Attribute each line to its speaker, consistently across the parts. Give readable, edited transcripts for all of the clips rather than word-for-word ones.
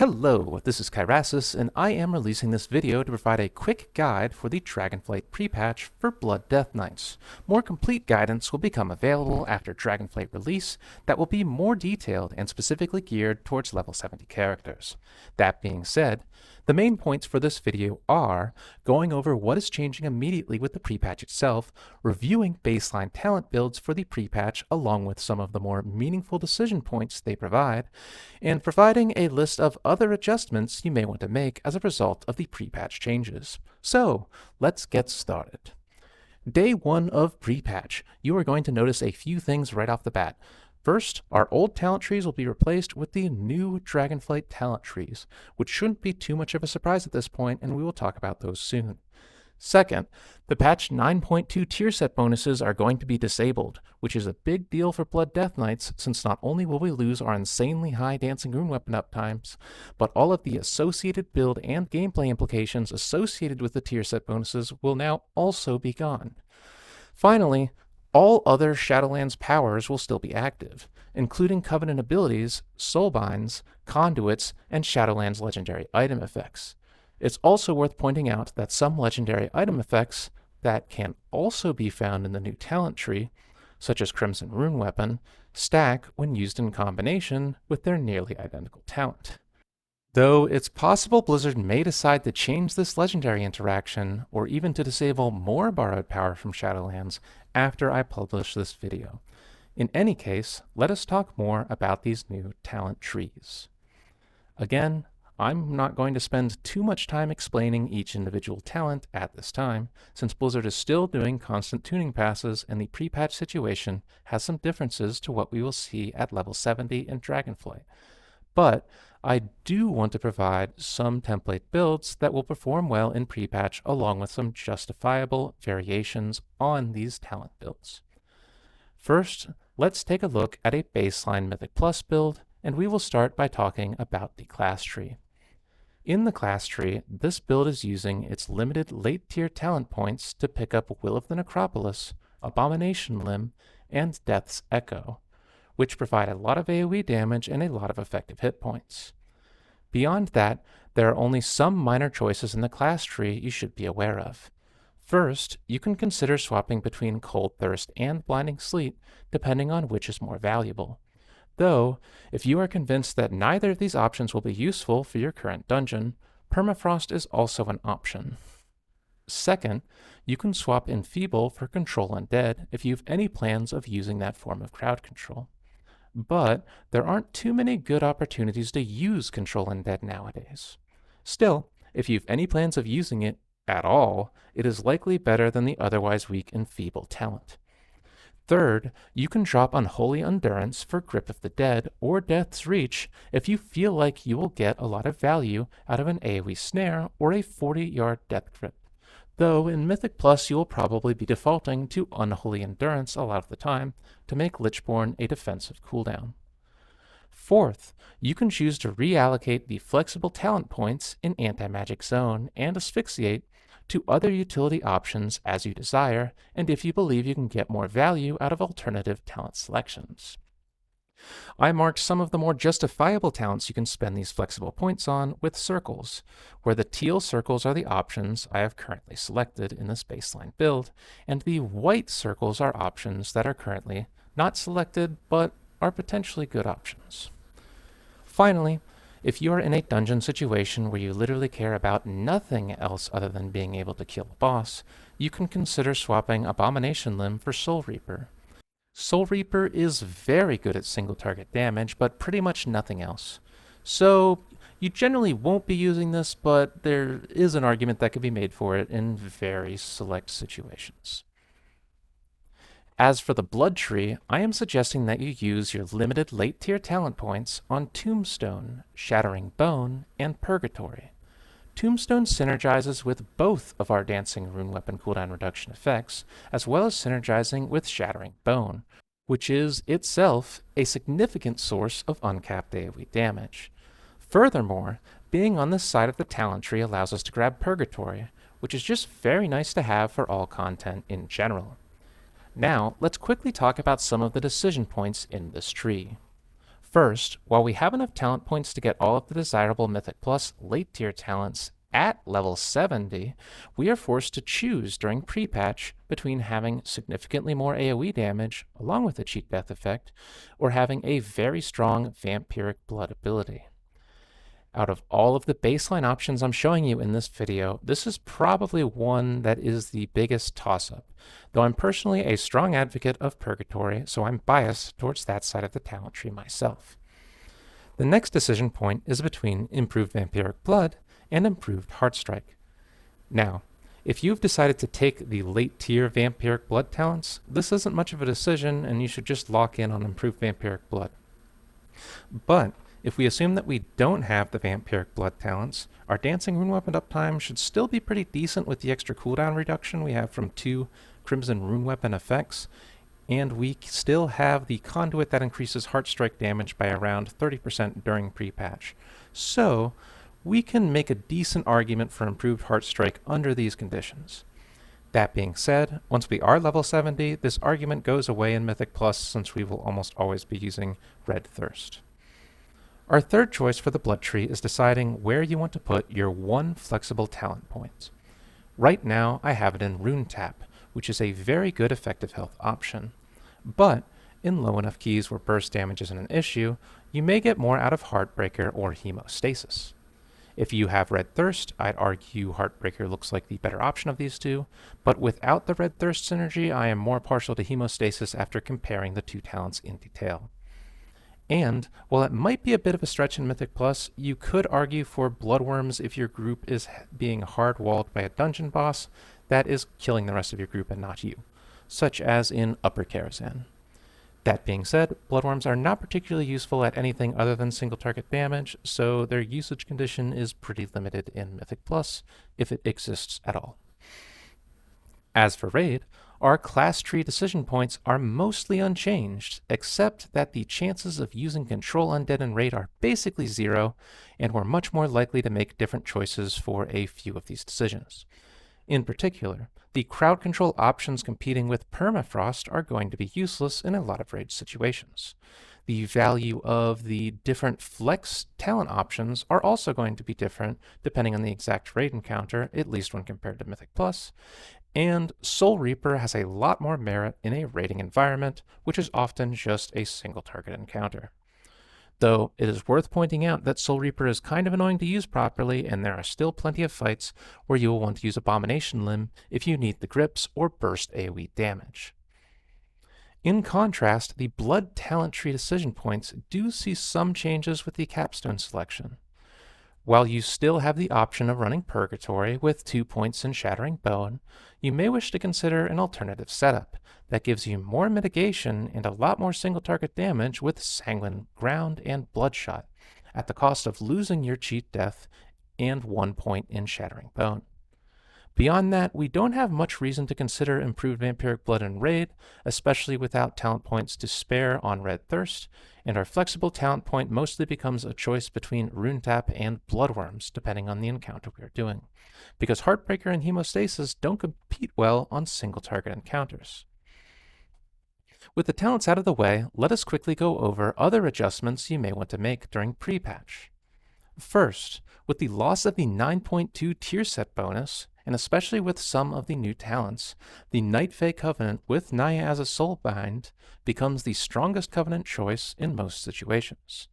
Speaker 1: Hello, this is Kyrasis, and I am releasing this video to provide a quick guide for the Dragonflight Pre-Patch for Blood Death Knights. More complete guidance will become available after Dragonflight release that will be more detailed and specifically geared towards level 70 characters. That being said, the main points for this video are going over what is changing immediately with the pre-patch itself, reviewing baseline talent builds for the pre-patch along with some of the more meaningful decision points they provide, and providing a list of other adjustments you may want to make as a result of the pre-patch changes. So, let's get started. Day 1 of pre-patch, you are going to notice a few things right off the bat. First, our old talent trees will be replaced with the new Dragonflight talent trees, which shouldn't be too much of a surprise at this point, and we will talk about those soon. Second, the patch 9.2 tier set bonuses are going to be disabled, which is a big deal for Blood Death Knights since not only will we lose our insanely high Dancing Rune weapon uptimes, but all of the associated build and gameplay implications associated with the tier set bonuses will now also be gone. Finally, all other Shadowlands powers will still be active, including Covenant abilities, Soulbinds, Conduits, and Shadowlands legendary item effects. It's also worth pointing out that some legendary item effects that can also be found in the new talent tree, such as Crimson Rune Weapon, stack when used in combination with their nearly identical talent. Though it's possible Blizzard may decide to change this legendary interaction, or even to disable more borrowed power from Shadowlands after I publish this video. In any case, let us talk more about these new talent trees. Again, I'm not going to spend too much time explaining each individual talent at this time, since Blizzard is still doing constant tuning passes and the pre-patch situation has some differences to what we will see at level 70 in Dragonflight. But I do want to provide some template builds that will perform well in pre-patch along with some justifiable variations on these talent builds. First, let's take a look at a baseline Mythic Plus build, and we will start by talking about the class tree. In the class tree, this build is using its limited late tier talent points to pick up Will of the Necropolis, Abomination Limb, and Death's Echo, which provide a lot of AoE damage and a lot of effective hit points. Beyond that, there are only some minor choices in the class tree you should be aware of. First, you can consider swapping between Cold Thirst and Blinding Sleet, depending on which is more valuable. Though, if you are convinced that neither of these options will be useful for your current dungeon, Permafrost is also an option. Second, you can swap Enfeeble for Control Undead if you have any plans of using that form of crowd control. But there aren't too many good opportunities to use Control Undead nowadays. Still, if you have any plans of using it at all, it is likely better than the otherwise weak Enfeeble talent. Third, you can drop Unholy Endurance for Grip of the Dead or Death's Reach if you feel like you will get a lot of value out of an AoE snare or a 40-yard death grip. Though in Mythic Plus you will probably be defaulting to Unholy Endurance a lot of the time to make Lichborn a defensive cooldown. Fourth, you can choose to reallocate the flexible talent points in Anti-Magic Zone and Asphyxiate to other utility options as you desire, and if you believe you can get more value out of alternative talent selections. I marked some of the more justifiable talents you can spend these flexible points on with circles, where the teal circles are the options I have currently selected in this baseline build, and the white circles are options that are currently not selected but are potentially good options. Finally, if you are in a dungeon situation where you literally care about nothing else other than being able to kill a boss, you can consider swapping Abomination Limb for Soul Reaper. Soul Reaper is very good at single target damage, but pretty much nothing else. So, you generally won't be using this, but there is an argument that could be made for it in very select situations. As for the Blood Tree, I am suggesting that you use your limited late tier talent points on Tombstone, Shattering Bone, and Purgatory. Tombstone synergizes with both of our Dancing Rune Weapon cooldown reduction effects, as well as synergizing with Shattering Bone, which is itself a significant source of uncapped AoE damage. Furthermore, being on this side of the talent tree allows us to grab Purgatory, which is just very nice to have for all content in general. Now, let's quickly talk about some of the decision points in this tree. First, while we have enough talent points to get all of the desirable Mythic Plus late tier talents at level 70, we are forced to choose during pre-patch between having significantly more AoE damage along with the cheat death effect, or having a very strong vampiric blood ability. Out of all of the baseline options I'm showing you in this video, this is probably one that is the biggest toss-up, though I'm personally a strong advocate of Purgatory, so I'm biased towards that side of the talent tree myself. The next decision point is between improved vampiric blood and improved Heartstrike. Now, if you've decided to take the late tier vampiric blood talents, this isn't much of a decision and you should just lock in on improved vampiric blood. But if we assume that we don't have the vampiric blood talents, our dancing rune weapon uptime should still be pretty decent with the extra cooldown reduction we have from 2 crimson rune weapon effects, and we still have the conduit that increases Heartstrike damage by around 30% during pre-patch. So we can make a decent argument for improved Heartstrike under these conditions. That being said, once we are level 70, this argument goes away in Mythic Plus since we will almost always be using Red Thirst. Our third choice for the blood tree is deciding where you want to put your one flexible talent point. Right now, I have it in Rune Tap, which is a very good effective health option. But in low enough keys where burst damage isn't an issue, you may get more out of Heartbreaker or Hemostasis. If you have Red Thirst, I'd argue Heartbreaker looks like the better option of these two, but without the Red Thirst synergy, I am more partial to Hemostasis after comparing the two talents in detail. And, while it might be a bit of a stretch in Mythic Plus, you could argue for Bloodworms if your group is being hard-walled by a dungeon boss that is killing the rest of your group and not you, such as in Upper Karazhan. That being said, Bloodworms are not particularly useful at anything other than single target damage, so their usage condition is pretty limited in Mythic Plus, if it exists at all. As for Raid, our class tree decision points are mostly unchanged, except that the chances of using Control Undead in Raid are basically 0, and we're much more likely to make different choices for a few of these decisions. In particular, the crowd control options competing with Permafrost are going to be useless in a lot of Raid situations. The value of the different flex talent options are also going to be different depending on the exact Raid encounter, at least when compared to Mythic Plus. And Soul Reaper has a lot more merit in a raiding environment, which is often just a single target encounter. Though it is worth pointing out that Soul Reaper is kind of annoying to use properly, and there are still plenty of fights where you will want to use Abomination Limb if you need the grips or burst AoE damage. In contrast, the Blood Talent Tree decision points do see some changes with the capstone selection. While you still have the option of running Purgatory with 2 points in Shattering Bone, you may wish to consider an alternative setup that gives you more mitigation and a lot more single target damage with Sanguine Ground and Bloodshot, at the cost of losing your cheat death and 1 point in Shattering Bone. Beyond that, we don't have much reason to consider improved Vampiric Blood in Raid, especially without talent points to spare on Red Thirst, and our flexible talent point mostly becomes a choice between Rune Tap and Bloodworms, depending on the encounter we are doing, because Heartbreaker and Hemostasis don't compete well on single target encounters. With the talents out of the way, let us quickly go over other adjustments you may want to make during pre-patch. First, with the loss of the 9.2 tier set bonus, and especially with some of the new talents, the Night Fae Covenant with Naya as a soulbind becomes the strongest Covenant choice in most situations.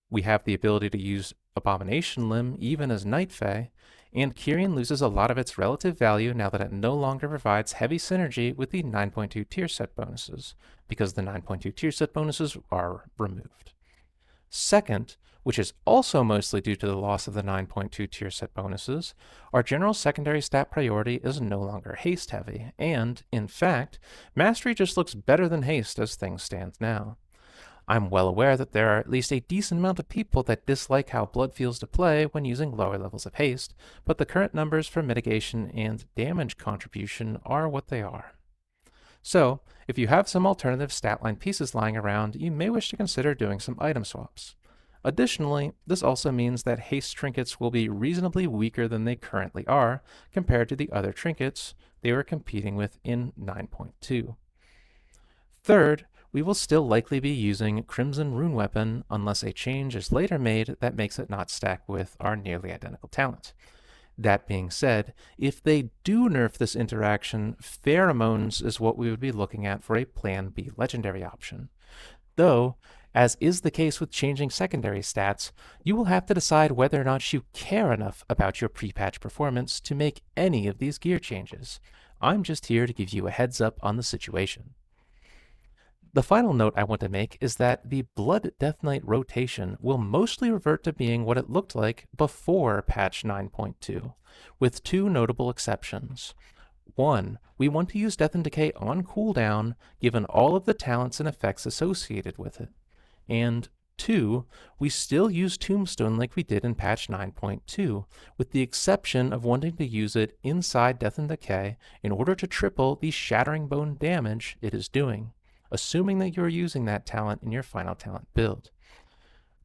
Speaker 1: We have the ability to use Abomination Limb even as Night Fae, and Kyrian loses a lot of its relative value now that it no longer provides heavy synergy with the 9.2 tier set bonuses, because the 9.2 tier set bonuses are removed. Second, which is also mostly due to the loss of the 9.2 tier set bonuses, our general secondary stat priority is no longer haste heavy, and, in fact, mastery just looks better than haste as things stand now. I'm well aware that there are at least a decent amount of people that dislike how blood feels to play when using lower levels of haste, but the current numbers for mitigation and damage contribution are what they are. So, if you have some alternative stat line pieces lying around, you may wish to consider doing some item swaps. Additionally, this also means that haste trinkets will be reasonably weaker than they currently are compared to the other trinkets they were competing with in 9.2. Third, we will still likely be using Crimson Rune Weapon unless a change is later made that makes it not stack with our nearly identical talent. That being said, if they do nerf this interaction, Pheromones is what we would be looking at for a Plan B legendary option. Though, as is the case with changing secondary stats, you will have to decide whether or not you care enough about your pre-patch performance to make any of these gear changes. I'm just here to give you a heads up on the situation. The final note I want to make is that the Blood Death Knight rotation will mostly revert to being what it looked like before patch 9.2, with two notable exceptions. One, we want to use Death and Decay on cooldown, given all of the talents and effects associated with it. And two, we still use Tombstone like we did in patch 9.2, with the exception of wanting to use it inside Death and Decay in order to triple the Shattering Bone damage it is doing, assuming that you're using that talent in your final talent build.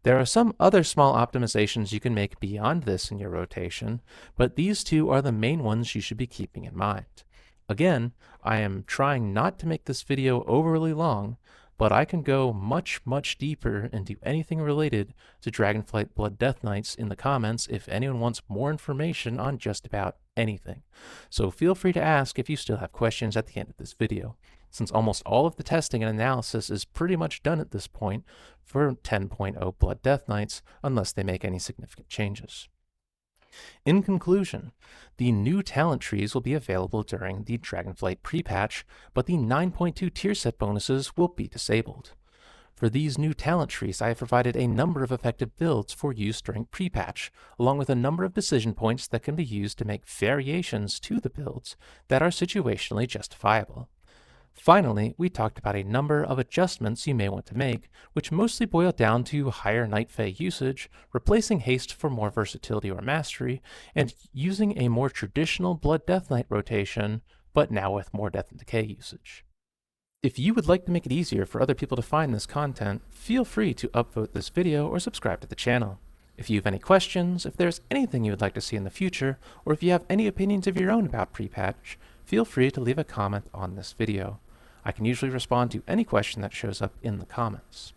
Speaker 1: There are some other small optimizations you can make beyond this in your rotation, but these two are the main ones you should be keeping in mind. Again, I am trying not to make this video overly long, but I can go much deeper into anything related to Dragonflight Blood Death Knights in the comments if anyone wants more information on just about anything. So feel free to ask if you still have questions at the end of this video, since almost all of the testing and analysis is pretty much done at this point for 10.0 Blood Death Knights, unless they make any significant changes. In conclusion, the new talent trees will be available during the Dragonflight Pre-Patch, but the 9.2 tier set bonuses will be disabled. For these new talent trees, I have provided a number of effective builds for use during pre-patch, along with a number of decision points that can be used to make variations to the builds that are situationally justifiable. Finally, we talked about a number of adjustments you may want to make, which mostly boil down to higher Night Fae usage, replacing haste for more versatility or mastery, and using a more traditional Blood Death Knight rotation, but now with more Death and Decay usage. If you would like to make it easier for other people to find this content, feel free to upvote this video or subscribe to the channel. If you have any questions, if there's anything you would like to see in the future, or if you have any opinions of your own about pre-patch, feel free to leave a comment on this video. I can usually respond to any question that shows up in the comments.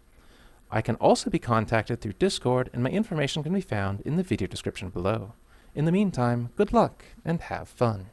Speaker 1: I can also be contacted through Discord, and my information can be found in the video description below. In the meantime, good luck and have fun.